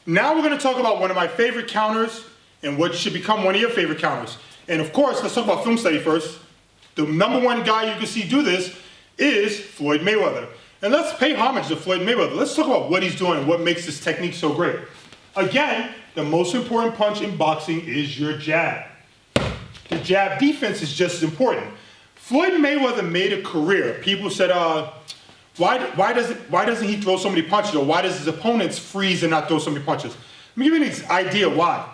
Now we're going to talk about one of my favorite counters and what should become one of your favorite counters. And of course, let's talk about film study first. The number one guy you can see do this is Floyd Mayweather. And let's pay homage to Floyd Mayweather. Let's talk about what he's doing and what makes this technique so great. Again, the most important punch in boxing is your jab. The jab defense is just as important. Floyd Mayweather made a career. People said, why doesn't he throw so many punches, or why does his opponents freeze and not throw so many punches? Let me give you an idea why.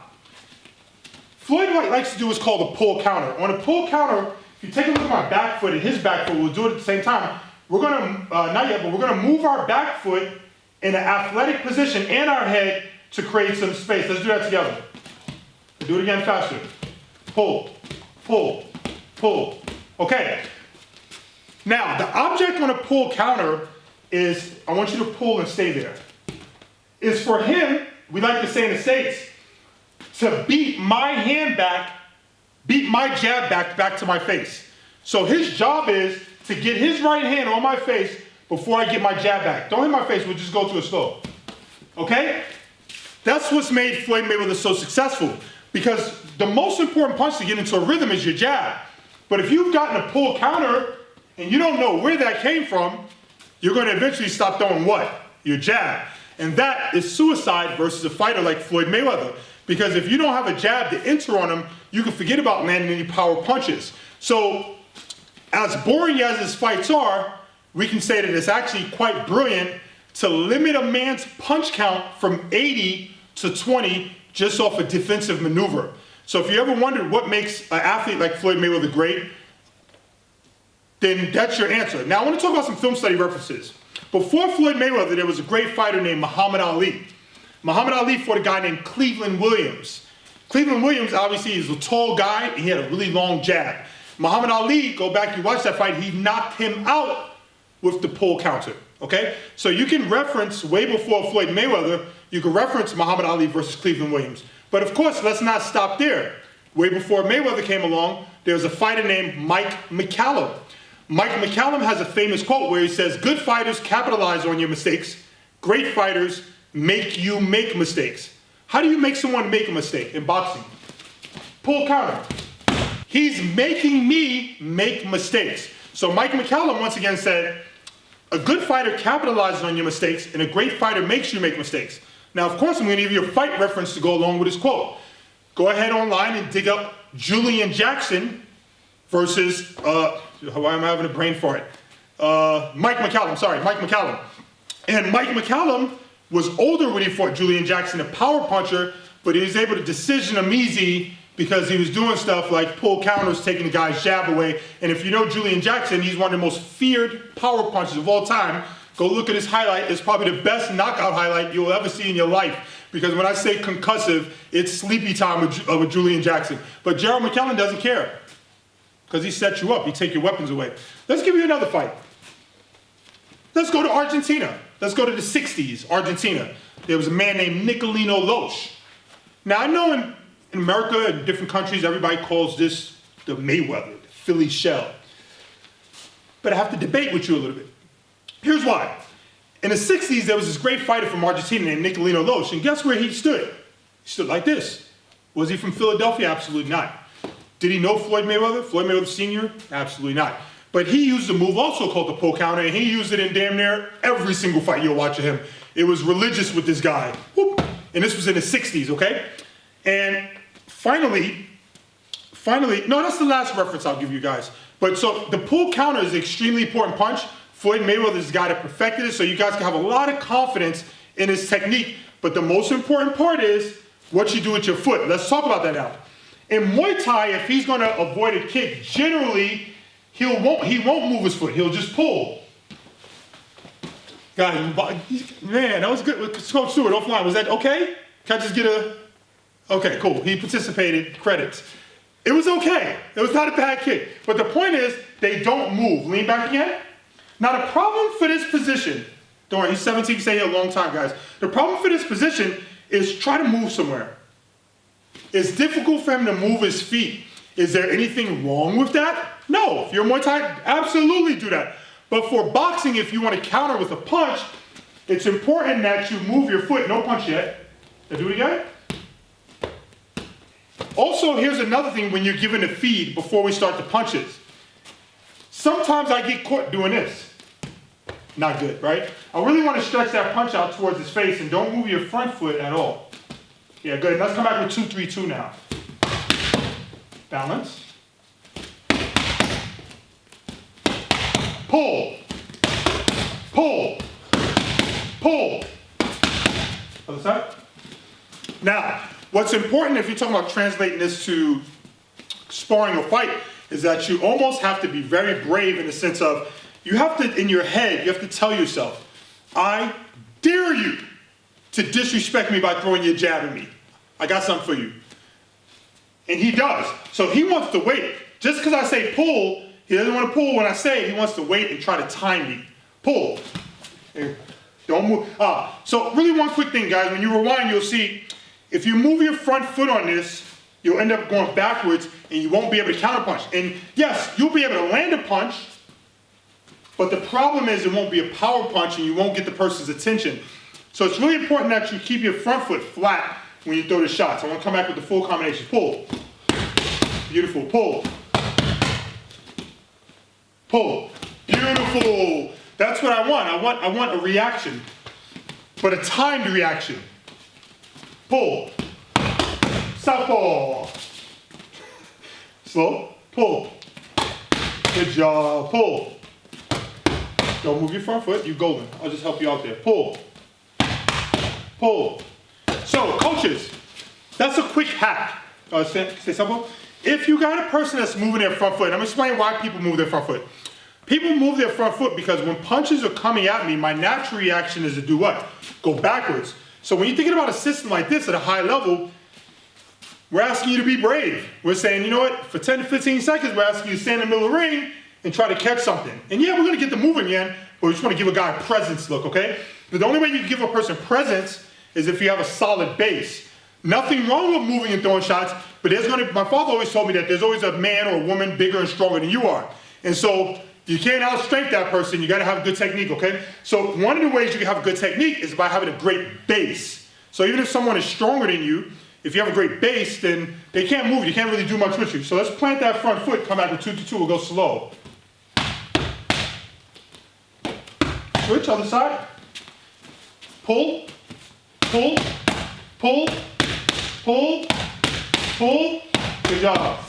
Floyd likes to do what's called a pull counter. On a pull counter, if you take a look at my back foot and his back foot, we'll do it at the same time. We're gonna, not yet, but we're gonna move our back foot in an athletic position and our head to create some space. Let's do that together. We'll do it again faster. Pull, pull, pull. Okay. Now, the object on a pull counter is, I want you to pull and stay there, is for him, we like to say in the States, to beat my hand back, beat my jab back to my face. So his job is to get his right hand on my face before I get my jab back. Don't hit my face, we'll just go to a slow. Okay? That's what's made Floyd Mayweather so successful, because the most important punch to get into a rhythm is your jab. But if you've gotten a pull counter and you don't know where that came from, you're going to eventually stop throwing what? Your jab. And that is suicide versus a fighter like Floyd Mayweather. Because if you don't have a jab to enter on him, you can forget about landing any power punches. So, as boring as his fights are, we can say that it's actually quite brilliant to limit a man's punch count from 80 to 20 just off a defensive maneuver. So if you ever wondered what makes an athlete like Floyd Mayweather great, then that's your answer. Now I want to talk about some film study references. Before Floyd Mayweather, there was a great fighter named Muhammad Ali. Muhammad Ali fought a guy named Cleveland Williams. Cleveland Williams obviously is a tall guy and he had a really long jab. Muhammad Ali, go back, you watch that fight, he knocked him out with the pull counter, okay? So you can reference, way before Floyd Mayweather, you can reference Muhammad Ali versus Cleveland Williams. But of course, let's not stop there. Way before Mayweather came along, there was a fighter named Mike McCallum. Mike McCallum has a famous quote where he says, "Good fighters capitalize on your mistakes. Great fighters make you make mistakes." How do you make someone make a mistake in boxing? Pull counter. He's making me make mistakes. So Mike McCallum once again said, a good fighter capitalizes on your mistakes and a great fighter makes you make mistakes. Now, of course, I'm going to give you a fight reference to go along with his quote. Go ahead online and dig up Julian Jackson versus, why am I having a brain fart? Mike McCallum. And Mike McCallum was older when he fought Julian Jackson, a power puncher, but he was able to decision him easy because he was doing stuff like pull counters, taking the guy's jab away. And if you know Julian Jackson, he's one of the most feared power punchers of all time. Go look at his highlight. It's probably the best knockout highlight you'll ever see in your life. Because when I say concussive, it's sleepy time with Julian Jackson. But Gerald McClellan doesn't care, because he sets you up. He take your weapons away. Let's give you another fight. Let's go to Argentina. Let's go to the 60s, Argentina. There was a man named Nicolino Loche. Now, I know in America and different countries, everybody calls this the Mayweather, the Philly shell. But I have to debate with you a little bit. Here's why. In the 60s, there was this great fighter from Argentina named Nicolino Loche, and guess where he stood? He stood like this. Was he from Philadelphia? Absolutely not. Did he know Floyd Mayweather? Floyd Mayweather Sr.? Absolutely not. But he used a move also called the pull counter, and he used it in damn near every single fight you'll watch of him. It was religious with this guy. Whoop. And this was in the 60s, okay? And finally, no, that's the last reference I'll give you guys. But so the pull counter is an extremely important punch. Floyd Mayweather is the guy that perfected it, so you guys can have a lot of confidence in his technique. But the most important part is what you do with your foot. Let's talk about that now. In Muay Thai, if he's going to avoid a kick, generally he won't move his foot. He'll just pull. Guys, man, that was good. Coach Stuart offline, was that okay? Can I just get a? Okay, cool. He participated. Credits. It was okay. It was not a bad kick. But the point is, they don't move. Lean back again. Now, the problem for this position, don't worry, he's 17, he's staying here a long time, guys. The problem for this position is try to move somewhere. It's difficult for him to move his feet. Is there anything wrong with that? No. If you're Muay Thai, absolutely do that. But for boxing, if you want to counter with a punch, it's important that you move your foot. No punch yet. Now do it again. Also, here's another thing when you're given a feed before we start the punches. Sometimes I get caught doing this. Not good, right? I really want to stretch that punch out towards his face and don't move your front foot at all. Yeah, good. Let's come back with 2-3-2 now. Balance. Pull. Pull. Pull. Other side. Now, what's important if you're talking about translating this to sparring or fight is that you almost have to be very brave in the sense of you have to, in your head, you have to tell yourself, I dare you to disrespect me by throwing your jab at me. I got something for you. And he does. So he wants to wait. Just because I say pull, he doesn't want to pull when I say it. He wants to wait and try to time me. Pull. Don't move. So really one quick thing, guys. When you rewind, you'll see if you move your front foot on this, you'll end up going backwards and you won't be able to counterpunch. And yes, you'll be able to land a punch, but the problem is it won't be a power punch and you won't get the person's attention. So it's really important that you keep your front foot flat when you throw the shots. I want to come back with the full combination. Pull. Beautiful. Pull. Pull. Beautiful. That's what I want. I want a reaction, but a timed reaction. Pull. Southpaw. Slow. Pull. Good job. Pull. Don't move your front foot. You're golden. I'll just help you out there. Pull. Pull. So, coaches, that's a quick hack. Say something. If you got a person that's moving their front foot, I'm going to explain why people move their front foot. People move their front foot because when punches are coming at me, my natural reaction is to do what? Go backwards. So when you're thinking about a system like this at a high level, we're asking you to be brave. We're saying, you know what, for 10 to 15 seconds, we're asking you to stand in the middle of the ring and try to catch something. And yeah, we're going to get the moving again, but we just want to give a guy a presence look, okay? But the only way you can give a person presence is if you have a solid base. Nothing wrong with moving and throwing shots, but my father always told me that there's always a man or a woman bigger and stronger than you are. And so you can't outstrength that person, you gotta have a good technique, okay? So one of the ways you can have a good technique is by having a great base. So even if someone is stronger than you, if you have a great base, then they can't move, you can't really do much with you. So let's plant that front foot, come back with 2-2, we'll go slow. Switch, other side. Pull, pull, pull, pull, pull. Good job.